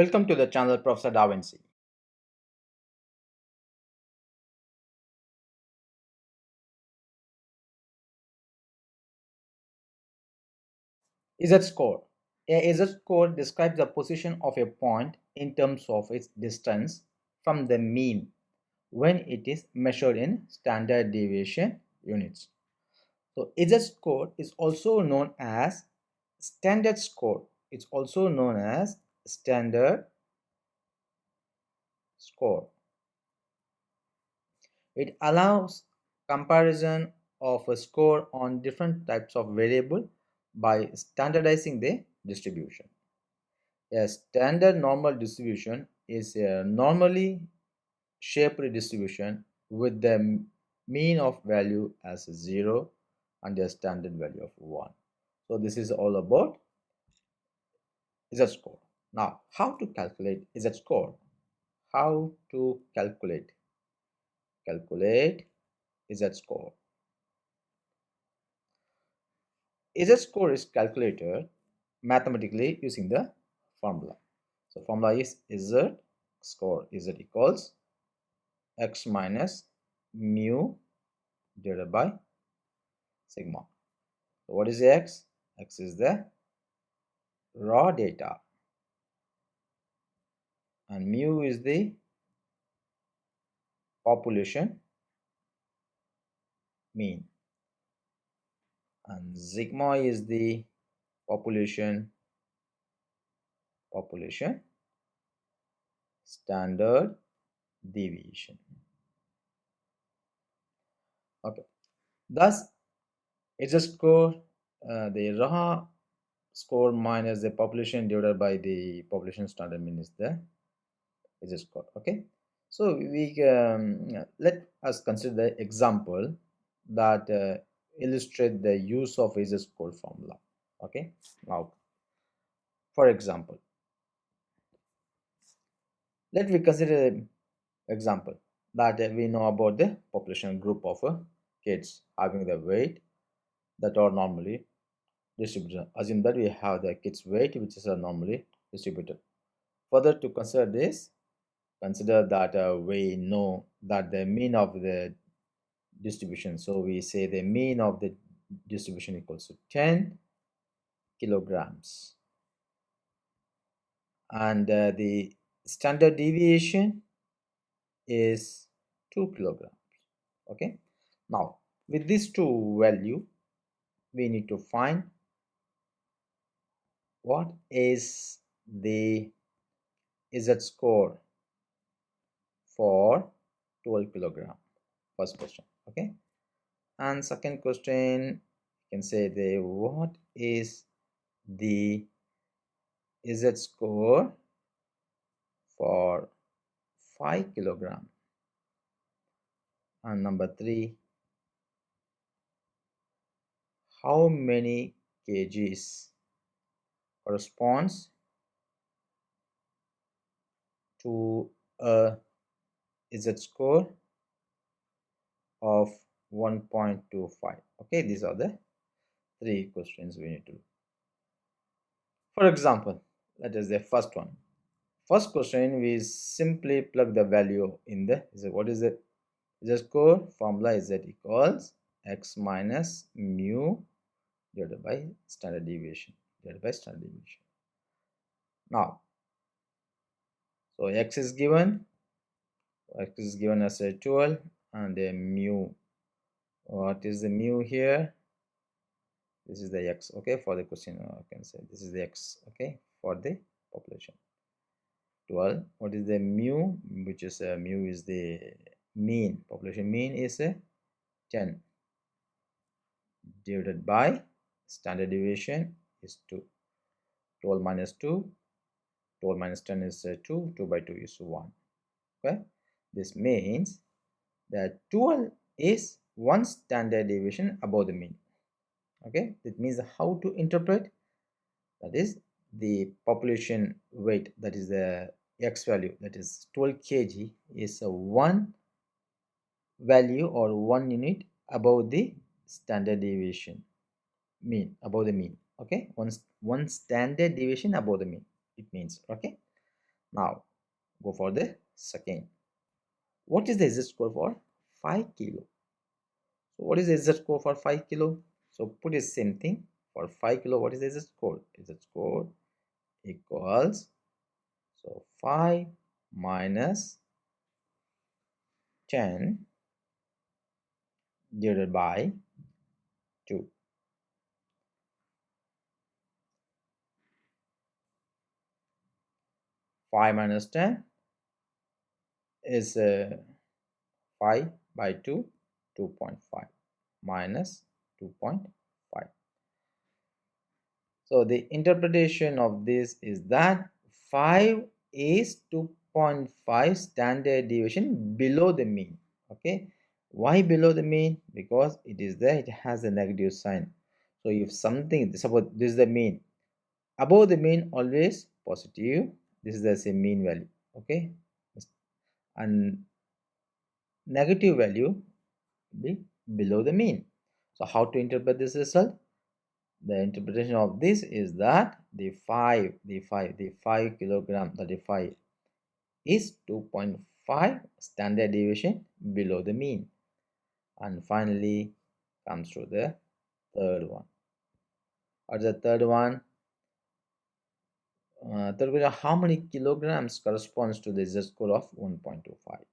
Welcome to the channel Professor Davinci. Z-score. A Z-score describes the position of a point in terms of its distance from the mean when it is measured in standard deviation units. So Z-score is also known as standard score. It's also known as standard score. It allows comparison of a score on different types of variable by standardizing the distribution. A standard normal distribution is a normally shaped distribution with the mean of value as 0 and a standard value of 1. So this is all about Z-score. Now, how to calculate Z-score? How to calculate Z-score? Z-score is calculated mathematically using the formula. So formula is Z-score. Z equals x minus mu divided by sigma. So what is x? X is the raw data and mu is the population mean and sigma is the population standard deviation. Okay, thus it's a score, the raw score minus the population divided by the population standard mean is the score. Okay, so we let us consider the example that illustrate the use of score formula. Okay, now for example, let me consider an example that we know about the population group of kids having the weight that are normally distributed. Assume that we have the kids weight which is normally distributed. Further to consider this, consider that we know that the mean of the distribution, so we say the mean of the distribution equals to 10 kilograms and the standard deviation is 2 kilograms. Okay, now with these two value we need to find what is the Z-score for 12 kilogram. First question. Okay, and second question you can say the what is the Z-score for 5 kilogram, and number 3, how many kgs corresponds to a Z-score of 1.25. Okay, these are the 3 questions we need to do. For example, that is the first one. First question, we simply plug the value in the what is the Z-score formula is that equals x minus mu divided by standard deviation Now, so x is given as a 12 and the mu. What is the mu here? This is the x. Okay, for the question I can say this is the x. Okay, for the population 12. What is the mu? Which is mu is the mean, population mean is 10 divided by standard deviation is 2. 12 minus 2, 12 minus 10 is 2. 2 by 2 is 1. Okay, this means that 12 is one standard deviation above the mean. Okay, that means how to interpret, that is the population weight, that is the x value, that is 12 kg is a one value or 1 unit above the standard deviation mean, above the mean. Okay, one standard deviation above the mean it means. Okay, Now go for the second. What is the z-score for 5 kilo? So what is the z-score for 5 kilo? So put the same thing for 5 kilo. What is the z-score? Z-score equals, so 5 minus 10 divided by 2. 5 minus 10 is 5 by 2, 2.5 minus 2.5. So the interpretation of this is that 5 is 2.5 standard deviation below the mean. Okay, why below the mean? Because it is there, it has a negative sign. So if something, suppose this is the mean, above the mean always positive, this is the same mean value. Okay, and negative value be below the mean. So how to interpret this result? The interpretation of this is that the 5 kilogram, that the 5 is 2.5 standard deviation below the mean. And finally comes to the third one. What is the third one? Third question, how many kilograms corresponds to the z-score of 1.25?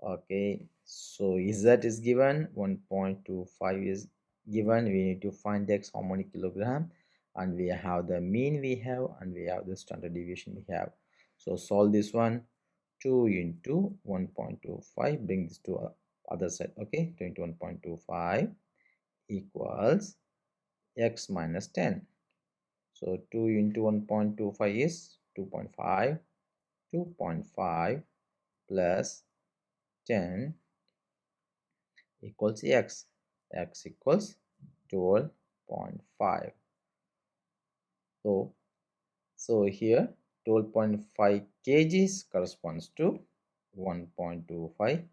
Okay, so z is given, 1.25 is given. We need to find x, how many kilogram, and we have the mean we have, and we have the standard deviation we have. So solve this one. 2 into 1.25, bring this to other side. Okay, 2 into 1.25 equals x minus 10. So 2 into 1.25 is 2.5. 2.5 plus 10 equals x. X equals 12.5. So here 12.5 kgs corresponds to 1.25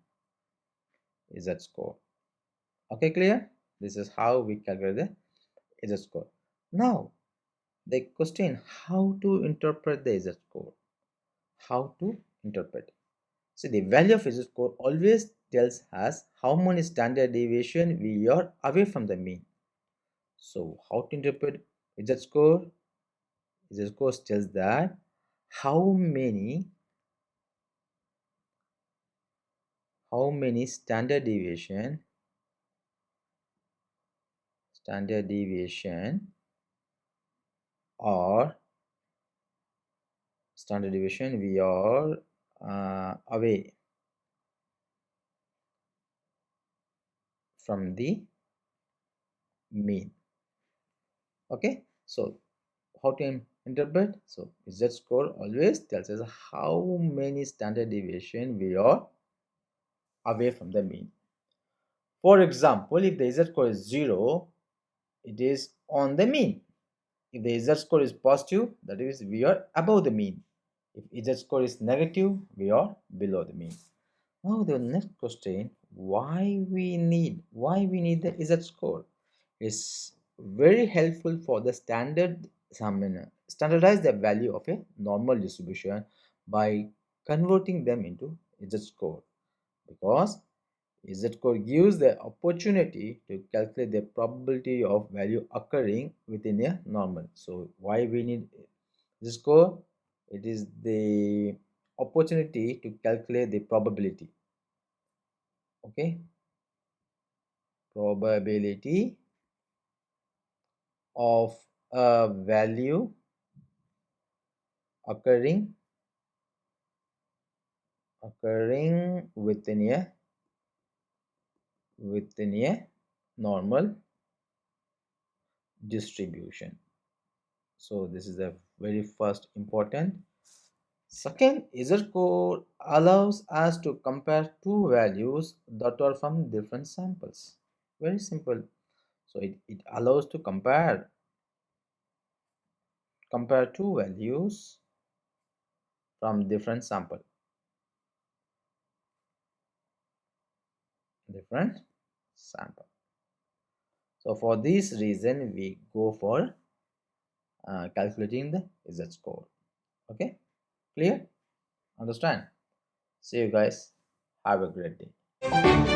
z-score. Okay, clear? This is how we calculate the z-score. Now the question, how to interpret the z-score? How to interpret? So the value of z-score always tells us how many standard deviation we are away from the mean. So how to interpret z-score? Z-score tells that how many standard deviation or standard deviation we are away from the mean. Okay, so how to interpret? So z-score always tells us how many standard deviation we are away from the mean. For example, if the z-score is 0, it is on the mean. If the z-score is positive, that is we are above the mean. If z-score is negative, we are below the mean. Now the next question, why we need the z-score? Is very helpful for the standardize the value of a normal distribution by converting them into z-score, because z-score gives the opportunity to calculate the probability of value occurring within a normal. So why we need z-score? It is the opportunity to calculate the probability. Okay, probability of a value occurring within a normal distribution. So this is the very first important. Second, z-score allows us to compare two values that are from different samples. Very simple. So it allows to compare two values from different sample. So for this reason, we go for calculating the z-score. Okay, clear? Understand? See you guys. Have a great day.